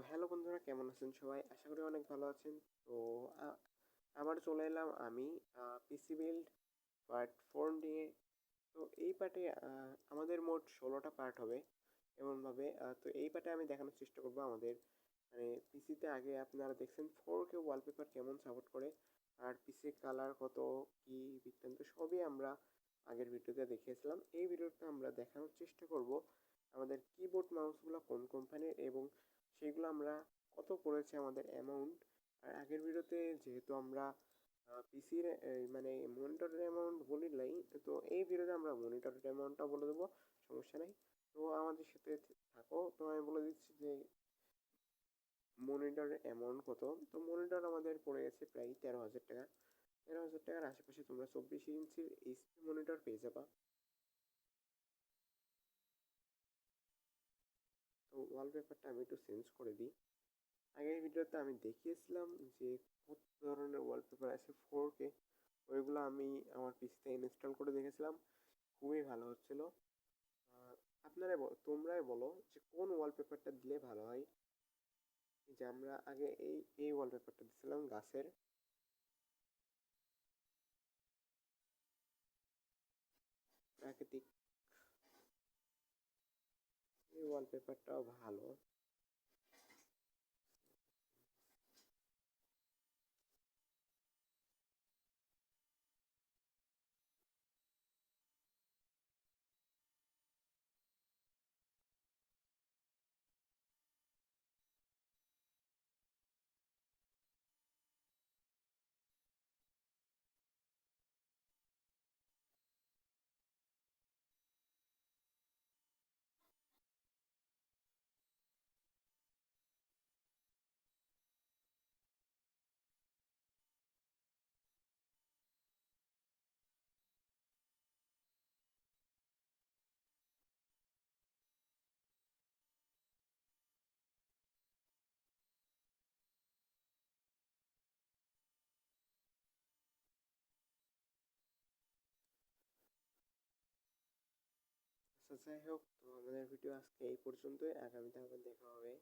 Hello বন্ধুরা, কেমন আছেন সবাই? আশা করি অনেক ভালো আছেন। তো আ আবার চলে এলাম আমি পিসি বিল্ড পার্ট 4 নিয়ে। তো এই পার্টে আমাদের মোট 16টা পার্ট হবে এমনভাবে। তো এই পার্টে আমি দেখানোর চেষ্টা করব আমাদের মানে পিসিতে আগে আপনারা দেখছেন 4K ওয়ালপেপার কেমন সাপোর্ট করে, আর পিসির কালার কত, কি বৃত্তান্ত সবই আমরা আগের ভিডিওতে দেখিয়েছিলাম। এই ভিডিওতে আমরা দেখানোর চেষ্টা করব আমাদের কিবোর্ড মাউসগুলো কোন কোম্পানির এবং সেগুলো আমরা কত পড়েছে আমাদের অ্যামাউন্ট। আর আগের ভিডিওতে যেহেতু আমরা পিসির মানে মনিটরের অ্যামাউন্ট বলি নাই, তো এই ভিডিওতে আমরা মনিটরের অ্যামাউন্টটা বলে দেবো, সমস্যা নেই। তো আমাদের সাথে থাকো, তো আমি বলে দিচ্ছি যে মনিটরের অ্যামাউন্ট কত। তো মনিটর আমাদের পড়ে গেছে প্রায় 13,000 টাকা। 13,000 টাকার আশেপাশে তোমরা 24 ইঞ্চির এইচপি মনিটর পেয়ে যাবা। তো ওয়ালপেপারটা আমি একটু চেঞ্জ করে দিই। আগের ভিডিওতে আমি দেখিয়েছিলাম যে কত ধরনের ওয়ালপেপার আছে 4K, ওইগুলো আমি আমার পিসিতে ইনস্টল করে দেখেছিলাম, খুবই ভালো হচ্ছিল। তোমরাই বলো যে কোন ওয়ালপেপারটা দিলে ভালো হয়। এই যে আমরা আগে এই ওয়ালপেপারটা দিছিলাম গাছের, প্রাকৃতিক। এই ওয়ালপেপারটাও ভালো। আচ্ছা, যাই হোক, তো আমাদের ভিডিও আজকে এই পর্যন্তই, আগামীতে আবার দেখা হবে।